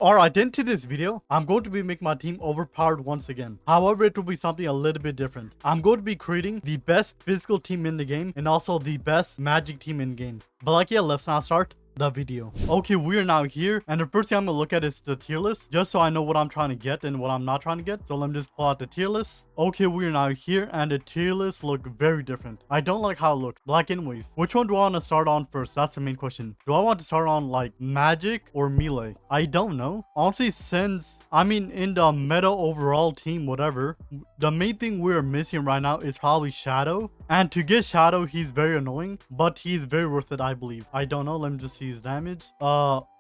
Alright, into this video, I'm going to be making my team overpowered once again. However, it will be something a little bit different. I'm going to be creating the best physical team in the game and also the best magic team in game. But like, yeah, let's now start the video. Okay, we are now here, and the first thing I'm gonna look at is the tier list, just so I know what I'm trying to get and what I'm not trying to get. So let me just pull out the tier list. Okay, we are now here, and the tier list look very different. I don't like how it looks. Black anyways. Which one do I want to start on first? That's the main question. Do I want to start on like magic or melee? I don't know. Honestly, since in the meta overall team, whatever, the main thing we're missing right now is probably Shadow. And to get Shadow, he's very annoying, but he's very worth it, I believe. I don't know. Let me just see his damage.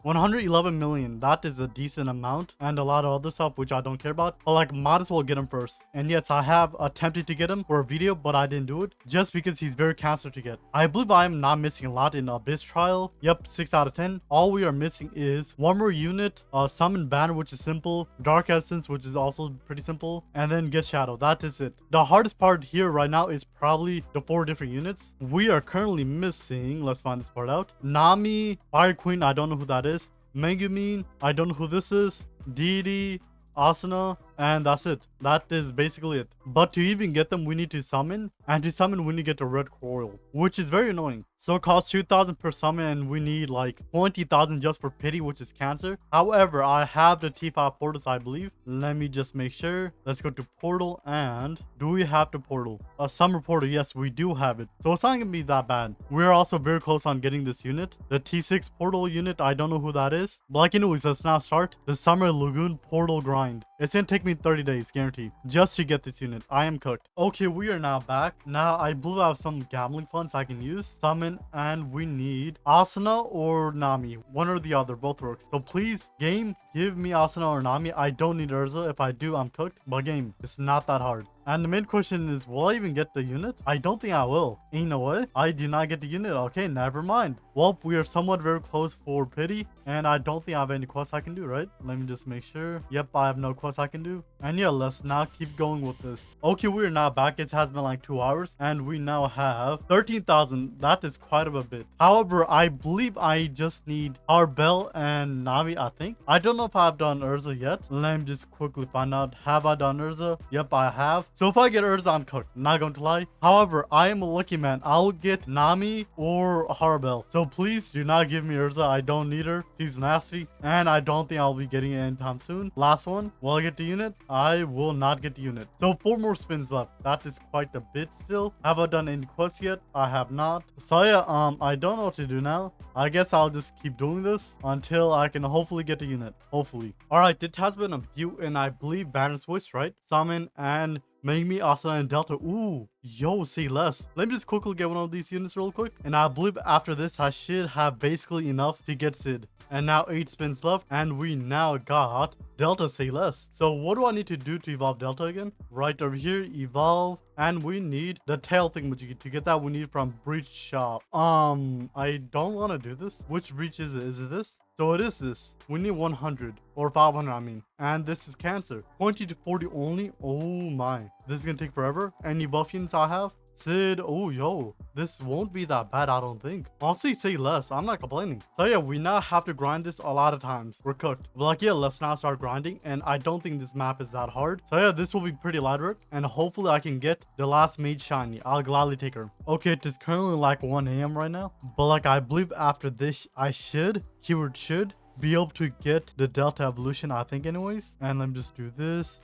111 million. That is a decent amount, and a lot of other stuff which I don't care about. But like, might as well get him first. And yes, I have attempted to get him for a video, but I didn't do it just because he's very cancer to get. I believe I am not missing a lot in Abyss Trial. Yep, 6 out of 10. All we are missing is one more unit, summon banner, which is simple, dark essence, which is also pretty simple, and then get Shadow. That is it. The hardest part here right now is probably the 4 different units. We are currently missing, let's find this part out, Nami, Fire Queen, I don't know who that is, Megumin, I don't know who this is, Deity, Asuna, and that's it. That is basically it. But to even get them, we need to summon, and to summon we need to get the red coil, which is very annoying. So it costs 2,000 per summon, and we need like 20,000 just for pity, which is cancer. However, I have the T5 portals, I believe. Let me just make sure. Let's go to portal, and do we have the portal? A summer portal, yes, we do have it. So it's not gonna be that bad. We're also very close on getting this unit, the T6 portal unit. I don't know who that is, but like anyways, let's now start the summer lagoon portal grind. It's gonna take me 30 days guaranteed just to get this unit. I am cooked. Okay, we are now back. Now I believe I have some gambling funds I can use. Summon, and we need Asuna or Nami, one or the other, both works. So please, game, give me Asuna or Nami. I don't need Urza. If I do, I'm cooked. But game, it's not that hard. And the main question is, will I even get the unit? I don't think I will. Ain't no way. I do not get the unit. Okay, never mind. Well, we are somewhat very close for pity, and I don't think I have any quests I can do, right? Let me just make sure. Yep, I have no quests I can do. And yeah, let's now keep going with this. Okay, we are now back. It has been like 2 hours, and we now have 13,000. That is quite of a bit. However, I believe I just need Arbel and Nami, I think. I don't know if I've done Urza yet. Let me just quickly find out. Have I done Urza? Yep, I have. So if I get Urza, I'm cooked. Not going to lie. However, I am a lucky man. I'll get Nami or Harbel. So please do not give me Urza. I don't need her. She's nasty. And I don't think I'll be getting it anytime soon. Last one. Will I get the unit? I will not get the unit. So 4 more spins left. That is quite a bit still. Have I done any quests yet? I have not. So yeah, I don't know what to do now. I guess I'll just keep doing this until I can hopefully get the unit. Hopefully. Alright, it has been a few, and I believe banner switch, right? Summon and make me Asuna and Delta. Ooh, yo, say less. Let me just quickly get one of these units real quick. And I believe after this, I should have basically enough to get Sid. And now 8 spins left. And we now got Delta, say less. So what do I need to do to evolve Delta again? Right over here, evolve. And we need the tail thing, which to get that we need from Breach Shop. I don't want to do this. Which breach is it? Is it this? So it is this. We need 100 or 500, I mean. And this is cancer. 20 to 40 only. Oh my. This is gonna take forever. Any buff units I have? Sid. Oh, yo. This won't be that bad, I don't think. Honestly, say less. I'm not complaining. So yeah, we now have to grind this a lot of times. We're cooked. But like, yeah, let's now start grinding. And I don't think this map is that hard. So yeah, this will be pretty light work. And hopefully I can get the last mage shiny. I'll gladly take her. Okay, it is currently like 1 a.m. right now. But like, I believe after this, I should, keyword should, be able to get the Delta evolution, I think anyways. And let me just do this,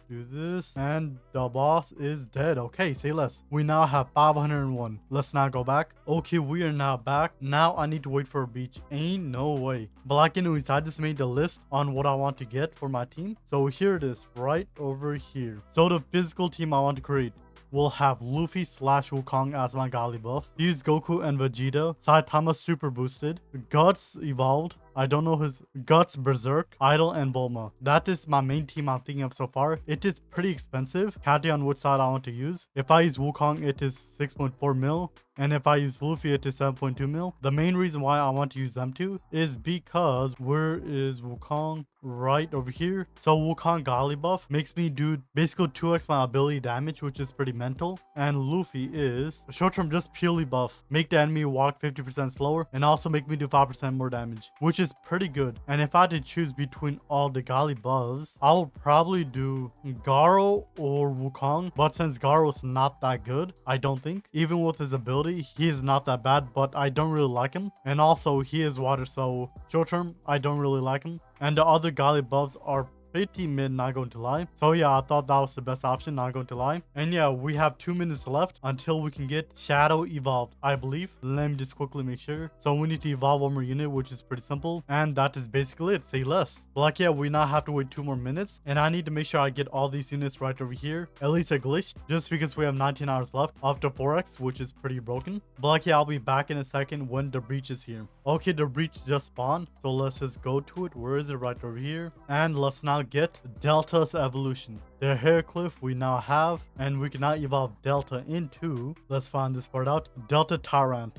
and the boss is dead. Okay, say less. We now have 501. Let's now go back. Okay, we are now back. Now I need to wait for a beach. Ain't no way. But like anyways, I just made the list on what I want to get for my team. So here it is, right over here. So the physical team I want to create will have Luffy / Wukong as my Gali buff. Use Goku and Vegeta. Saitama super boosted. Guts evolved. I don't know his Guts, Berserk, Idol, and Bulma. That is my main team I'm thinking of so far. It is pretty expensive. Counting on which side I want to use. If I use Wukong, it is 6.4 mil. And if I use Luffy, it is 7.2 mil. The main reason why I want to use them two is because where is Wukong? Right over here. So Wukong Gali buff makes me do basically 2x my ability damage, which is pretty mental. And Luffy is short term just purely buff. Make the enemy walk 50% slower and also make me do 5% more damage, which is is pretty good. And if I had to choose between all the Gali buffs, I will probably do Garo or Wukong. But since Garo is not that good, I don't think. Even with his ability, he is not that bad, but I don't really like him. And also, he is water, so short term, I don't really like him. And the other Gali buffs are pretty mid, not going to lie. So yeah, I thought that was the best option, not going to lie. And yeah, we have 2 minutes left until we can get Shadow evolved, I believe. Let me just quickly make sure. So we need to evolve one more unit, which is pretty simple. And that is basically it. Say less. But like, yeah, we now have to wait 2 more minutes. And I need to make sure I get all these units right over here. At least a glitch, just because we have 19 hours left after 4x, which is pretty broken. But like, yeah, I'll be back in a second when the breach is here. Okay, the breach just spawned. So let's just go to it. Where is it? Right over here. And let's now get Delta's evolution. The hair cliff we now have, and we can now evolve Delta into, let's find this part out, Delta Tyrant,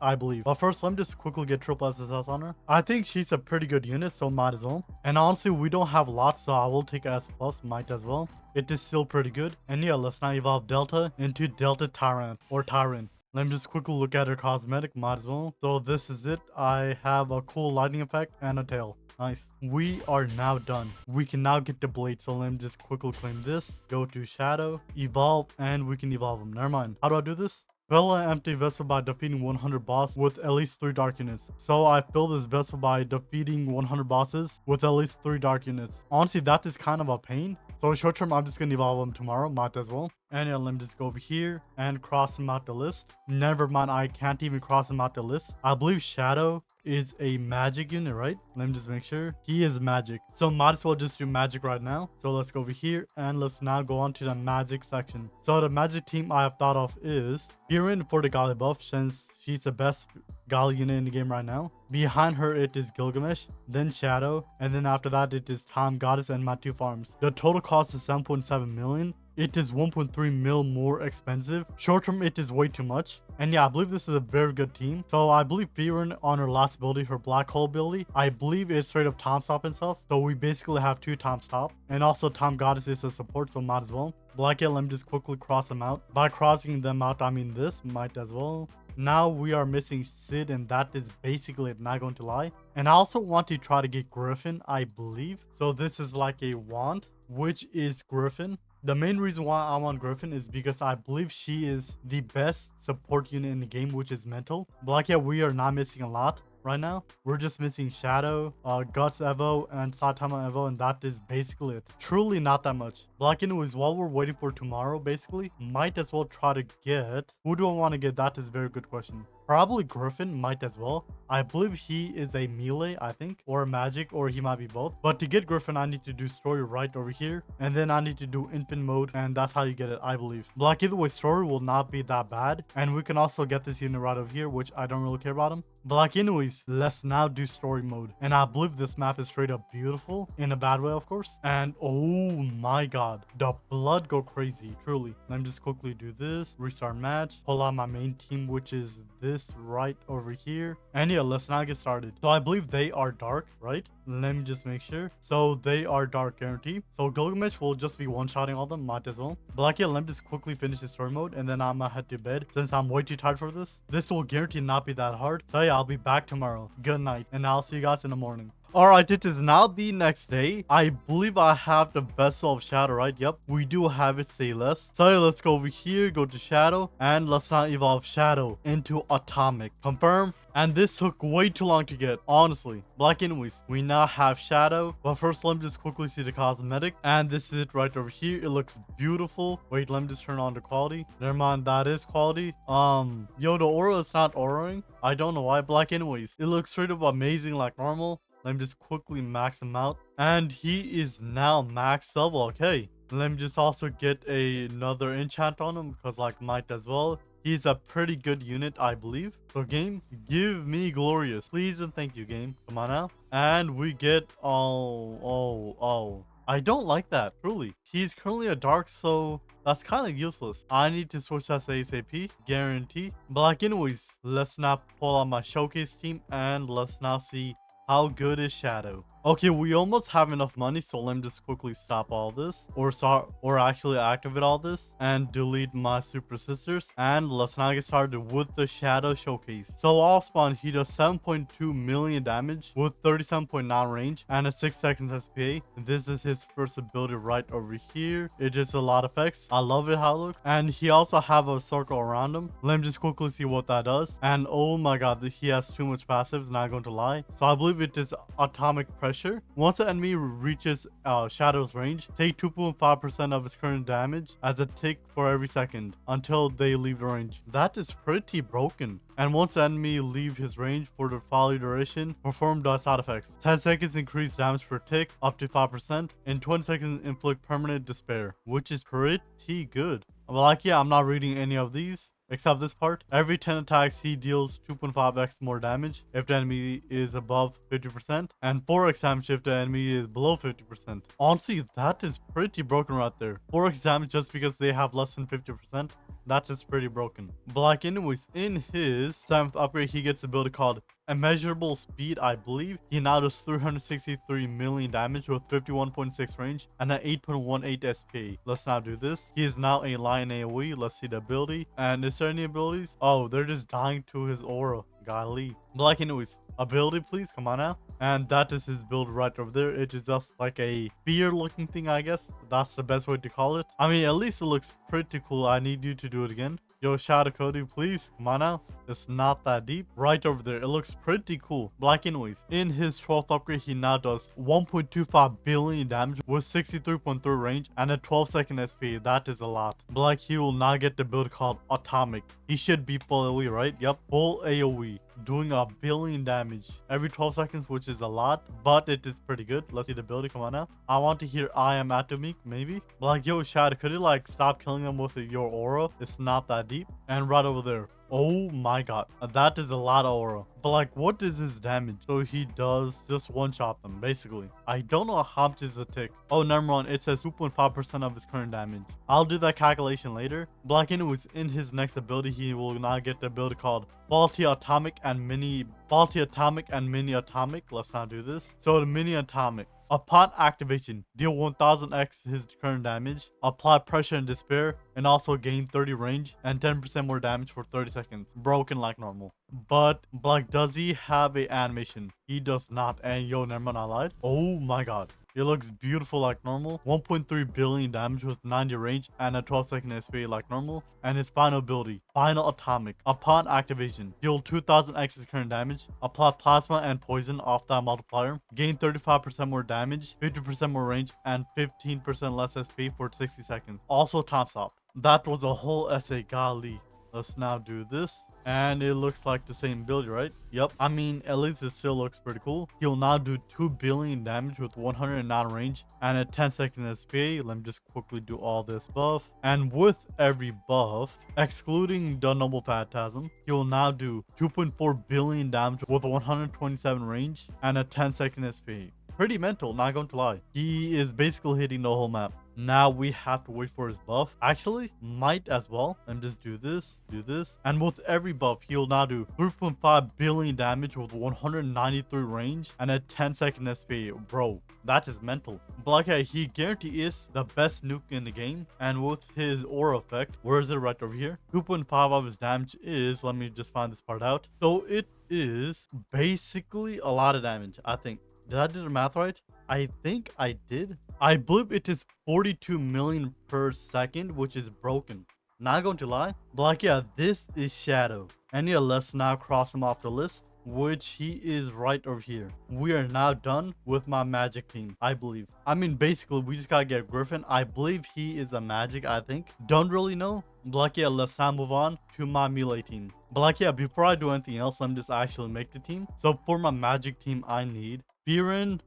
I believe. But first, let me just quickly get triple SSS on her. I think she's a pretty good unit, so might as well. And honestly, we don't have lots, so I will take S plus, might as well. It is still pretty good. And yeah, let's now evolve Delta into Delta Tyrant or Tyrant. Let me just quickly look at her cosmetic, might as well. So this is it. I have a cool lightning effect and a tail. Nice. We are now done. We can now get the blade. So let me just quickly claim this. Go to Shadow, evolve, and we can evolve them. Never mind. How do I do this? Fill an empty vessel by defeating 100 boss with at least 3 dark units. So I fill this vessel by defeating 100 bosses with at least 3 dark units. Honestly, that is kind of a pain. So short term, I'm just going to evolve them tomorrow, might as well. And yeah, let me just go over here and cross them out the list. Never mind, I can't even cross them out the list. I believe Shadow is a magic unit, right? Let me just make sure. He is magic. So might as well just do magic right now. So let's go over here and let's now go on to the magic section. So the magic team I have thought of is Griffin for the Gali buff, since she's the best Gali unit in the game right now. Behind her, it is Gilgamesh, then Shadow, and then after that, it is Time Goddess and my 2 farms. The total cost is 7.7 million. It is 1.3 mil more expensive. Short term, it is way too much. And yeah, I believe this is a very good team. So I believe Griffin on her last ability, her black hole ability, I believe it's straight up time stop and stuff. So we basically have 2 time stop. And also Time Goddess is a support, so might as well. Black, yeah, let me just quickly cross them out. By crossing them out, I mean this, might as well. Now we are missing Sid, and that is basically it, not going to lie. And I also want to try to get Griffin, I believe. So this is like a wand, which is Griffin. The main reason why I want Griffin is because I believe she is the best support unit in the game, which is mental. But like, yeah, we are not missing a lot right now. We're just missing Shadow, Guts Evo, and Saitama Evo, and that is basically it. Truly not that much. But like, anyways, while we're waiting for tomorrow, basically, might as well try to get... Who do I want to get? That is a very good question. Probably Griffin, might as well. I believe he is a melee, I think, or a magic, or he might be both. But to get Griffin, I need to do story right over here, and then I need to do infant mode, and that's how you get it, I believe. But like, either way, story will not be that bad, and we can also get this unit right over here, which I don't really care about him. But like, anyways, let's now do story mode, and I believe this map is straight up beautiful, in a bad way, of course. And oh my god, the blood go crazy, truly. Let me just quickly do this, restart match, pull out my main team, which is this right over here. And yeah, let's now get started. So I believe they are dark, right? Let me just make sure. So they are dark, guarantee. So Gilgamesh will just be one-shotting all them, might as well. But like, yeah, let me just quickly finish the story mode, and then I'm gonna head to bed since I'm way too tired for this. This will guarantee not be that hard. So yeah, I'll be back tomorrow. Good night, and I'll see you guys in the morning. Alright, it is now the next day. I believe I have the Vessel of Shadow, right? Yep, we do have it, say less. So yeah, let's go over here, go to Shadow, and let's now evolve Shadow into Atomic. Confirm. And this took way too long to get, honestly. Black, anyways, we now have Shadow. But first, let me just quickly see the cosmetic. And this is it right over here. It looks beautiful. Wait, let me just turn on the quality. Never mind, that is quality. Yo, the aura is not auraing. I don't know why. Black, anyways, it looks straight up amazing like normal. Let me just quickly max him out. And he is now max level. Okay. Let me just also get another enchant on him, because like might as well. He's a pretty good unit, I believe. So game, give me glorious. Please and thank you, game. Come on now. And we get oh. I don't like that, truly. He's currently a dark, so that's kind of useless. I need to switch that ASAP, guarantee. But like, anyways, let's now pull out my showcase team, and let's now see How good is Shadow? Okay, we almost have enough money, so let me just quickly stop all this, or actually activate all this and delete my super sisters. And let's now get started with the Shadow showcase. So off spawn, he does 7.2 million damage with 37.9 range and a 6 seconds SPA. This is his first ability right over here. It is a lot of effects. I love it how it looks. And he also have a circle around him. Let me just quickly see what that does. And oh my god, he has too much passives, not going to lie. So I believe it is atomic pressure. Once the enemy reaches Shadow's range, take 2.5% of his current damage as a tick for every second until they leave the range. That is pretty broken. And once the enemy leave his range for the following duration, perform the side effects. 10 seconds increase damage per tick up to 5%. In 20 seconds inflict permanent despair, which is pretty good. But like, yeah, I'm not reading any of these. Except this part. Every 10 attacks, he deals 2.5x more damage if the enemy is above 50%, and 4x damage if the enemy is below 50%. Honestly, that is pretty broken right there. 4x damage just because they have less than 50%. That is pretty broken. But like anyways, in his 7th upgrade, he gets a ability called Immeasurable Speed, I believe. He now does 363 million damage with 51.6 range and an 8.18 SPA. Let's now do this. He is now a lion AoE. Let's see the ability. And is there any abilities? Oh, they're just dying to his aura. Golly. But like anyways, ability please, come on now. And that is his build right over there. It is just like a spear looking thing, I guess. That's the best way to call it. I mean, at least it looks pretty cool. I need you to do it again. Yo, Shadow Cody, please, come on now. It's not that deep. Right over there, it looks pretty cool. Like anyways, in his 12th upgrade, he now does 1.25 billion damage with 63.3 range and a 12 second SP. That is a lot. But like, he will now get the build called Atomic. He should be full AoE, right? Yep, full AoE, doing a billion damage every 12 seconds, which is a lot, but it is pretty good. Let's see the ability, come on now. I want to hear I am Atomic, maybe. But like, yo, Shadow, could you like stop killing them with your aura? It's not that deep. And right over there, oh my god, that is a lot of aura. But like, what is his damage? So he does just one shot them basically. I don't know how much is a tick. Oh, number one, it says 2.5% of his current damage. I'll do that calculation later. But like anyways, in his next ability, he will now get the ability called Faulty Atomic and Mini Atomic. Let's not do this. So the Mini Atomic. Upon activation, deal 1000x his current damage, apply pressure and despair, and also gain 30 range and 10% more damage for 30 seconds. Broken like normal. But like, does he have a animation? He does not. And yo, never mind, I lied. Oh my god. It looks beautiful like normal. 1.3 billion damage with 90 range and a 12 second SP like normal. And his final ability, Final Atomic. Upon activation, deal 2000x his current damage, apply plasma and poison off that multiplier, gain 35% more damage, 50% more range, and 15% less SP for 60 seconds. Also time stop. That was a whole essay, golly. Let's now do this. And it looks like the same build, right? Yep. I mean, at least it still looks pretty cool. He'll now do 2 billion damage with 109 range and a 10 second SPA. Let me just quickly do all this buff. And with every buff, excluding the Noble Phantasm, he'll now do 2.4 billion damage with 127 range and a 10 second SPA. Pretty mental, not going to lie. He is basically hitting the whole map. Now we have to wait for his buff. Actually, might as well. Let me just do this. And with every buff, he'll now do 3.5 billion damage with 193 range and a 10 second SP. Bro, that is mental. But like, hey, he guarantee is the best nuke in the game. And with his aura effect, where is it? Right over here. 2.5 of his damage is, let me just find this part out. So it is basically a lot of damage, I think. Did I do the math right? I think I did. I believe it is 42 million per second, which is broken. Not going to lie. But like, yeah, this is Shadow. And yeah, let's now cross him off the list, which he is right over here. We are now done with my magic team, I believe. I mean, basically, we just gotta get Griffin. I believe he is a magic, I think. Don't really know. But like, yeah, let's now move on to my melee team. But like, yeah, before I do anything else, let me just actually make the team. So for my magic team, I need Biren,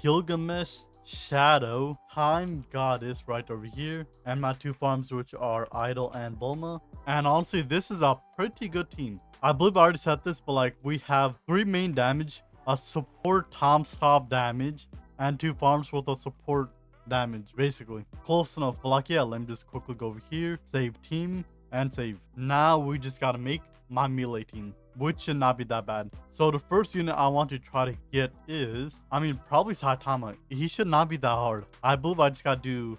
Gilgamesh, Shadow, Time Goddess right over here, and my 2 farms, which are Idol and Bulma. And honestly, this is a pretty good team. I believe I already said this, but like, we have 3 main damage, a support time stop damage, and 2 farms with a support damage, basically. Close enough. But like, yeah, let me just quickly go over here, save team, and save. Now we just gotta make my melee team. which should not be that bad. So the first unit I want to try to get is, I mean, probably Saitama. He should not be that hard. I believe I just gotta do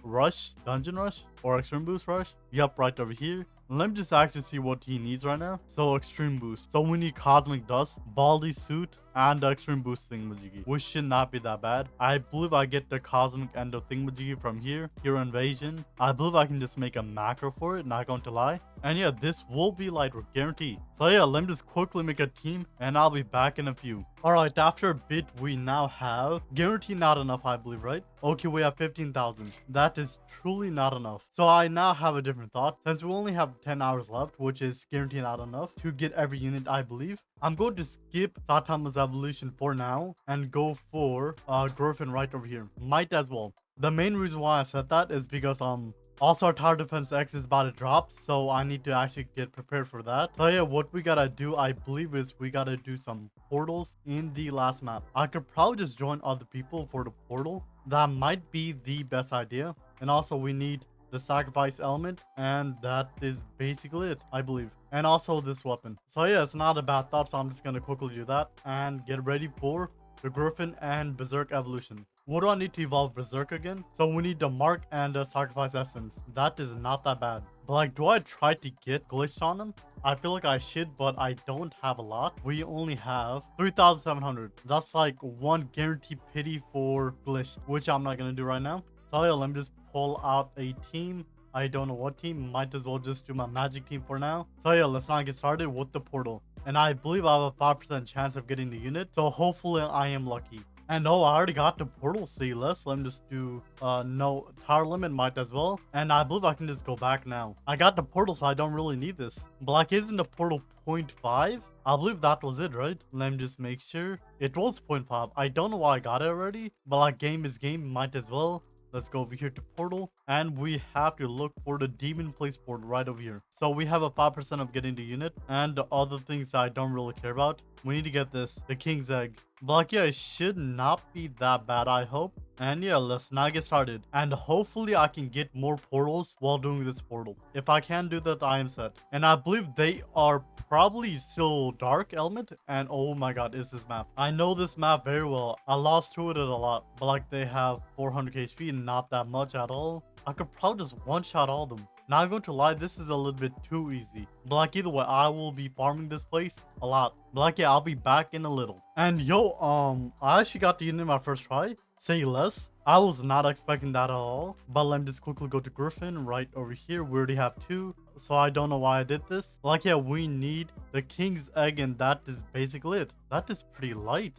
rush, dungeon rush, or extreme boost rush. Yep, right over here. Let me just actually see what he needs right now. So extreme boost. So we need cosmic dust, baldy suit, and the extreme boost thingamajiggy, which should not be that bad. I believe I get the cosmic and the thingamajiggy from here. Hero invasion. I believe I can just make a macro for it, not going to lie. And yeah, this will be like guaranteed. So yeah, let me just quickly make a team and I'll be back in a few. Alright, after a bit, we now have guaranteed not enough, I believe, right? Okay, we have 15,000. That is truly not enough. So I now have a different thought. Since we only have 10 hours left, which is guaranteed not enough to get every unit, I believe, I'm going to skip Satama's evolution for now and go for Griffin right over here. Might as well. The main reason why I said that is because also our tower defense X is about to drop, so I need to actually get prepared for that. So yeah, what we gotta do, I believe, is we gotta do some portals in the last map. I could probably just join other people for the portal. That might be the best idea. And also we need the sacrifice element, and that is basically it, I believe. And also this weapon. So yeah, it's not a bad thought, so I'm just gonna quickly do that and get ready for the Griffin and Berserk evolution. What do I need to evolve Berserk again? So we need the mark and the sacrifice essence. That is not that bad. But like, do I try to get glitched on him? I feel like I should, but I don't have a lot. We only have 3,700. That's like one guaranteed pity for glitched, which I'm not gonna do right now. So yeah, let me just pull out a team. I don't know what team. Might as well just do my magic team for now. So yeah, let's not get started with the portal. And I believe I have a 5% chance of getting the unit. So hopefully I am lucky. And oh, I already got the portal, say less. Let me just do no tower limit, might as well. And I believe I can just go back now. I got the portal, so I don't really need this. Black isn't the portal 0.5? I believe that was it, right? Let me just make sure. It was 0.5. I don't know why I got it already, but like game is game, might as well. Let's go over here to portal, and we have to look for the demon place portal right over here. So we have a 5% of getting the unit, and the other things I don't really care about. We need to get this, the king's egg. But like, yeah, it should not be that bad, I hope. And yeah, let's now get started. And hopefully I can get more portals while doing this portal. If I can do that, I am set. And I believe they are probably still dark element. And oh my god, is this map. I know this map very well. I lost to it a lot. But like, they have 400 HP, not that much at all. I could probably just one-shot all of them. Not going to lie, this is a little bit too easy. But like, either way, I will be farming this place a lot. But like, yeah, I'll be back in a little. And yo, I actually got the unit in my first try. Say less. I was not expecting that at all. But let me just quickly go to Griffin right over here. We already have 2. So I don't know why I did this. But like, yeah, we need the king's egg, and that is basically it. That is pretty light.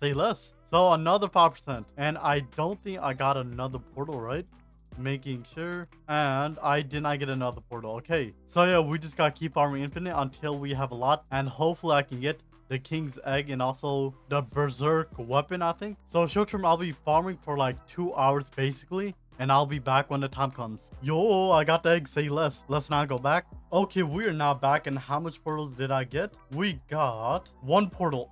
Say less. So another 5%. And I don't think I got another portal, right? Making sure, and I did not get another portal. Okay, so yeah, we just gotta keep farming infinite until we have a lot, and hopefully I can get the king's egg and also the berserk weapon, I think. So short term, I'll be farming for like 2 hours basically, and I'll be back when the time comes. Yo, I got the egg, say less. Let's not go back. Okay, we are now back, and how much portals did I get? We got 1 portal.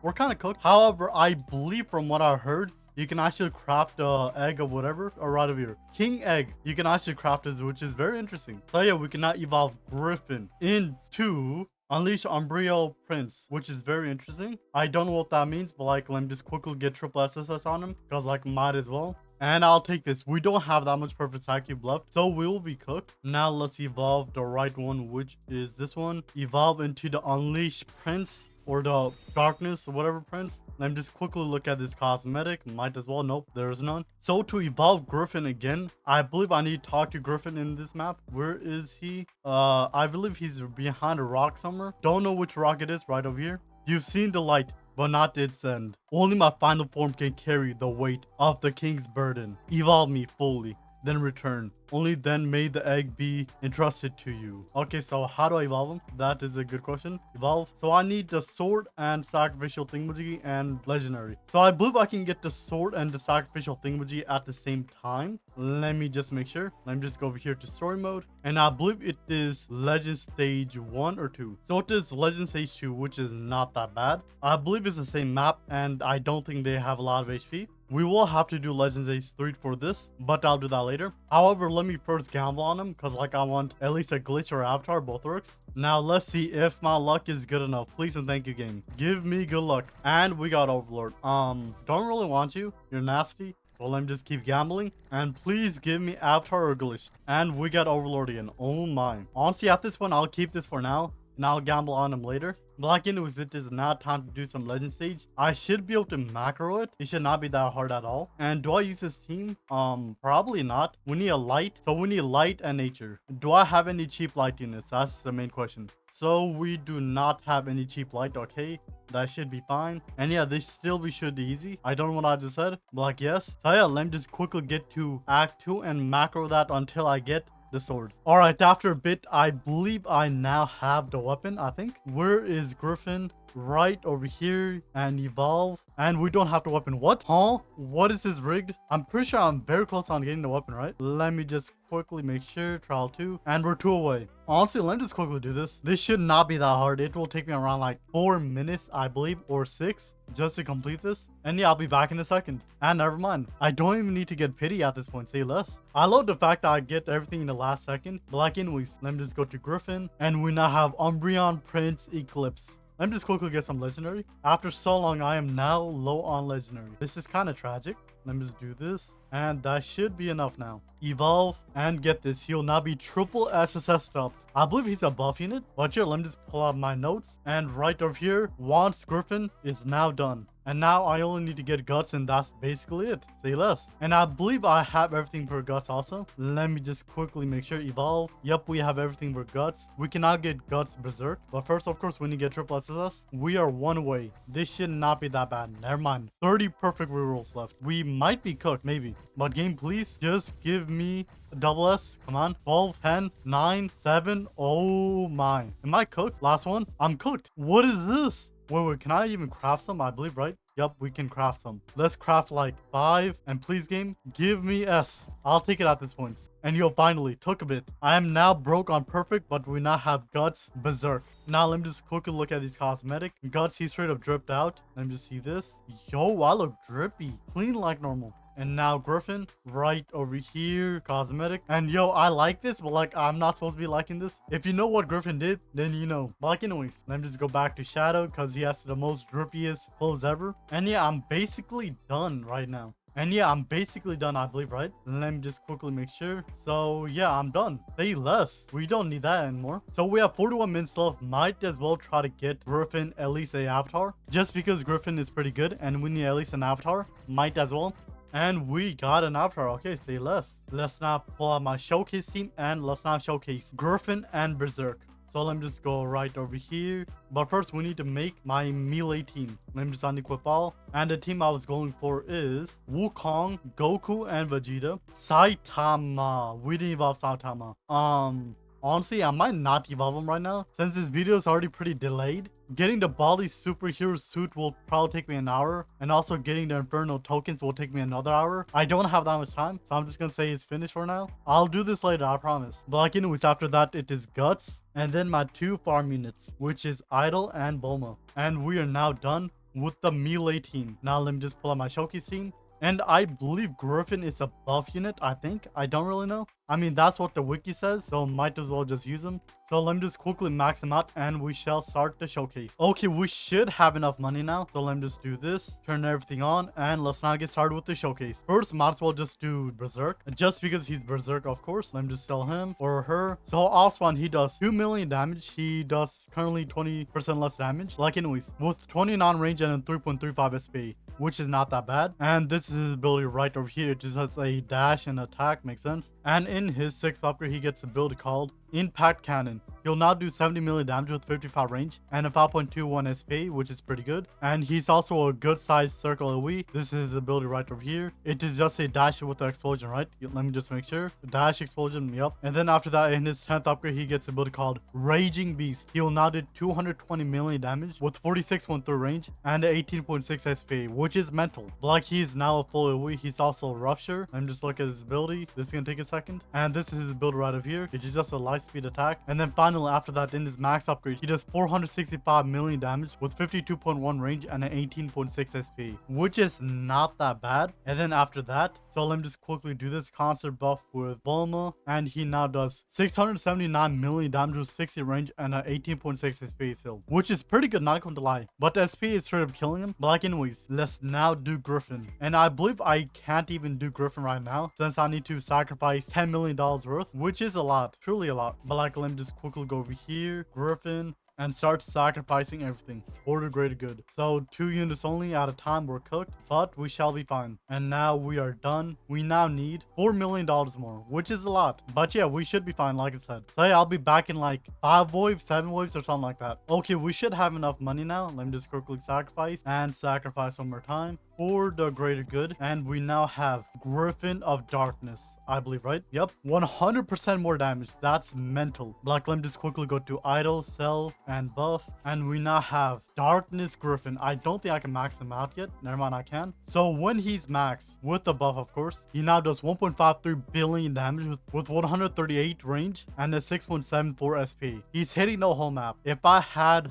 We're kind of cooked. However, I believe from what I heard, you can actually craft a egg of whatever, or right over here. King egg. You can actually craft this, which is very interesting. So yeah, we can now evolve Griffin into Unleash Umbreal Prince, which is very interesting. I don't know what that means, but like, let me just quickly get triple SSS on him, because like, might as well. And I'll take this. We don't have that much perfect side cube left, so we will be cooked. Now let's evolve the right one, which is this one. Evolve into the Unleash Prince, or the darkness, or whatever prince. Let me just quickly look at this cosmetic. Might as well. Nope, there is none. So to evolve Griffin again, I believe I need to talk to Griffin in this map. Where is he? I believe he's behind a rock somewhere. Don't know which rock it is. Right over here. You've seen the light, but not its end. Only my final form can carry the weight of the king's burden. Evolve me fully, then return. Only then may the egg be entrusted to you. Okay, so how do I evolve him? That is a good question. Evolve. So I need the sword and sacrificial thingamajiggy and legendary. So I believe I can get the sword and the sacrificial thingamajiggy at the same time. Let me just make sure. Let me just go over here to story mode. And I believe it is legend stage 1 or 2. So it is legend stage 2, which is not that bad. I believe it's the same map, and I don't think they have a lot of HP. We will have to do Legends Age 3 for this, but I'll do that later. However, let me first gamble on him, because like I want at least a glitch or avatar, both works. Now let's see if my luck is good enough. Please and thank you, game. Give me good luck. And we got Overlord. Don't really want you. You're nasty. So let me just keep gambling. And please give me avatar or glitch. And we got Overlord again. Oh my. Honestly, at this point, I'll keep this for now. And I'll gamble on him later. But like anyways, it is now time to do some legend stage. I should be able to macro it. It should not be that hard at all. And do I use this team? Probably not. We need a light. So we need light and nature. Do I have any cheap light units? That's the main question. So we do not have any cheap light. Okay, that should be fine. And yeah, this still should be easy. I don't know what I just said, but like yes. So yeah, let me just quickly get to act 2 and macro that until I get the sword. All right, after a bit, I believe I now have the weapon. I think. Where is Griffin? Right over here, and evolve. And we don't have the weapon. What? Huh? What is this rigged? I'm pretty sure I'm very close on getting the weapon, right? Let me just quickly make sure. Trial 2. And we're 2 away. Honestly, let me just quickly do this. This should not be that hard. It will take me around like 4 minutes, I believe, or 6 just to complete this. And yeah, I'll be back in a second. And never mind. I don't even need to get pity at this point. Say less. I love the fact that I get everything in the last second. But like anyways, let me just go to Griffin. And we now have Umbreon, Prince, Eclipse. Let me just quickly get some legendary. After so long, I am now low on legendary. This is kind of tragic. Let me just do this. And that should be enough now. Evolve. And get this. He'll now be triple SSS up. I believe he's a buff unit. But here, let me just pull out my notes. And right over here, Wants Griffin is now done. And now I only need to get Guts, and that's basically it. Say less. And I believe I have everything for Guts also. Let me just quickly make sure. Evolve. Yep, we have everything for Guts. We cannot get Guts Berserk. But first, of course, when you get triple SSS, we are 1 away. This should not be that bad. Never mind. 30 perfect rerolls left. We might be cooked, maybe. But game, please just give me a double S. Come on. 12, 10, 9, 7. Oh my. Am I cooked? Last one. I'm cooked. What is this? Wait, can I even craft some? I believe, right? Yep, we can craft some. Let's craft like 5. And please, game, give me S. I'll take it at this point. And yo, finally, took a bit. I am now broke on perfect, but we now have Guts Berserk. Now, let me just quickly look at these cosmetic. Guts, he straight up dripped out. Let me just see this. Yo, I look drippy. Clean like normal. And now Griffin right over here, cosmetic. And yo, I like this, but like I'm not supposed to be liking this. If you know what Griffin did, then you know. But like anyways, let me just go back to Shadow because he has the most drippiest clothes ever. And yeah, I'm basically done right now. And yeah, I'm basically done, I believe, right? Let me just quickly make sure. So yeah, I'm done. Say less. We don't need that anymore. So we have 41 minutes left. Might as well try to get Griffin at least a avatar. Just because Griffin is pretty good and we need at least an avatar. Might as well. And we got an avatar. Okay, say less. Let's now pull out my showcase team and let's now showcase Griffin and Berserk. So let me just go right over here. But first, we need to make my melee team. Let me just unequip all. And the team I was going for is Wukong, Goku, and Vegeta. Saitama. We didn't evolve Saitama. Honestly, I might not evolve him right now since this video is already pretty delayed. Getting the Bali superhero suit will probably take me an hour, and also getting the Inferno tokens will take me another hour. I don't have that much time, so I'm just gonna say it's finished for now. I'll do this later, I promise. But like anyways, after that, it is Guts, and then my 2 farm units, which is Idol and Bulma. And we are now done with the melee team. Now let me just pull out my showcase team. And I believe Griffin is a buff unit, I think. I don't really know. I mean, that's what the wiki says, so might as well just use them. So let me just quickly max them out and we shall start the showcase. Okay, we should have enough money now. So let me just do this, turn everything on, and let's now get started with the showcase. First, might as well just do Berserk. Just because he's Berserk, of course. Let me just sell him or her. So Oswan, he does 2 million damage. He does currently 20% less damage. Like anyways, with 29 range and a 3.35 SP, which is not that bad. And this is his ability right over here. It just has a dash and attack, makes sense. And in his 6th upgrade, he gets a build called Impact Cannon. He'll now do 70 million damage with 55 range and a 5.21 SP, which is pretty good. And he's also a good sized circle AoE. This is his ability right over here. It is just a dash with the explosion, right? Let me just make sure. Dash explosion, yep. And then after that, in his 10th upgrade, he gets a ability called Raging Beast. He'll now do 220 million damage with 46.3 range and 18.6 SP, which is mental. But like he's now a full AoE, he's also a Rupture. Let me just look at his ability. This is gonna take a second. And this is his build right over here. It is just a light speed attack. And then finally after that, in his max upgrade, he does 465 million damage with 52.1 range and an 18.6 SP, which is not that bad. And then after that, so let me just quickly do this concert buff with Bulma, and he now does 679 million damage with 60 range and an 18.6 SP still, which is pretty good, not going to lie. But the SP is straight up killing him. But like anyways, let's now do Griffin. And I believe I can't even do Griffin right now since I need to sacrifice $10 million worth, which is a lot, truly a lot. But like, let me just quickly go over here, Griffin, and start sacrificing everything for the greater good. So 2 units only at a time were cooked, but we shall be fine. And now we are done. We now need $4 million more, which is a lot. But yeah, we should be fine, like I said. So yeah, I'll be back in like 5 waves, 7 waves, or something like that. Okay, we should have enough money now. Let me just quickly sacrifice and sacrifice one more time for the greater good. And we now have Griffin of Darkness, I believe, right? Yep, 100% more damage. That's mental. Like, let me just quickly go to idle, sell, and buff, and we now have Darkness Griffin. I don't think I can max him out yet. Never mind, I can. So when he's maxed with the buff, of course, he now does 1.53 billion damage with 138 range and a 6.74 SP. He's hitting the whole map. If I had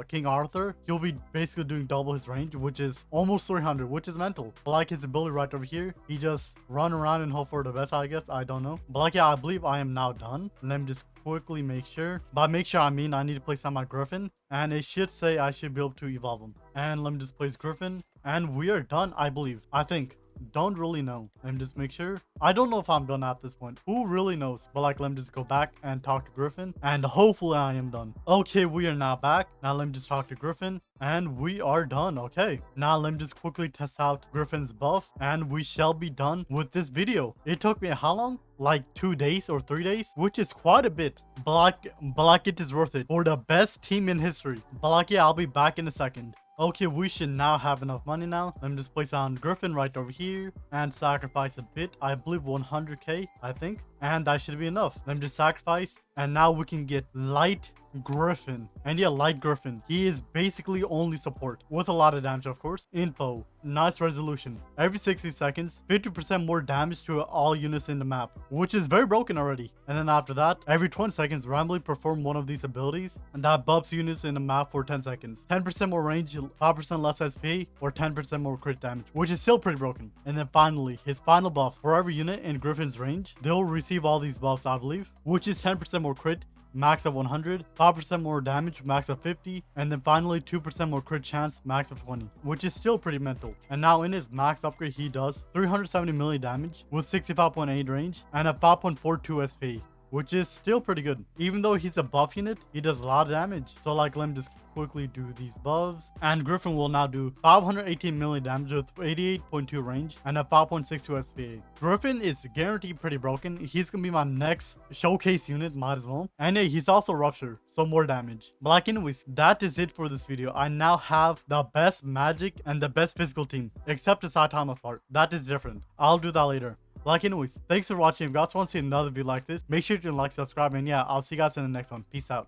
King Arthur, he'll be basically doing double his range, which is almost 300, which is mental. But like his ability right over here, he just run around and hope for the best, I guess. I don't know. But like, yeah, I believe I am now done. Let me just quickly make sure. By make sure, I mean I need to place on my Griffin, and it should say I should be able to evolve him. And let me just place Griffin, and we are done, I believe. I think. Don't really know. Let me just make sure. I don't know if I'm done at this point. Who really knows? But like, let me just go back and talk to Griffin, and hopefully I am done. Okay, we are now back. Now let me just talk to Griffin, and we are done. Okay, now let me just quickly test out Griffin's buff, and we shall be done with this video. It took me how long? Like 2 days or 3 days, which is quite a bit. But like it is worth it for the best team in history. But like, yeah, I'll be back in a second. Okay, we should now have enough money now. Let me just place on Griffin right over here and sacrifice a bit. I believe 100k, I think. And that should be enough. Let me just sacrifice. And now we can get Light Griffin. And yeah, Light Griffin. He is basically only support with a lot of damage, of course. Info. Nice resolution. Every 60 seconds, 50% more damage to all units in the map, which is very broken already. And then after that, every 20 seconds, randomly perform one of these abilities, and that buffs units in the map for 10 seconds. 10% more range, 5% less SP, or 10% more crit damage, which is still pretty broken. And then finally, his final buff. For every unit in Griffin's range, they'll receive all these buffs, I believe, which is 10% more crit, max of 100, 5% more damage, max of 50, and then finally 2% more crit chance, max of 20, which is still pretty mental. And now in his max upgrade, he does 370 million damage with 65.8 range and a 5.42 SP, which is still pretty good. Even though he's a buff unit, he does a lot of damage. So like, let me just quickly do these buffs, and Griffin will now do 518 million damage with 88.2 range and a 5.62 SPA. Griffin is guaranteed pretty broken. He's gonna be my next showcase unit, might as well. And hey, he's also rupture, so more damage. But like, anyways, that is it for this video. I now have the best magic and the best physical team, except the Saitama part. That is different. I'll do that later. Like, anyways, thanks for watching. If you guys want to see another video like this, make sure to like, subscribe, and yeah, I'll see you guys in the next one. Peace out.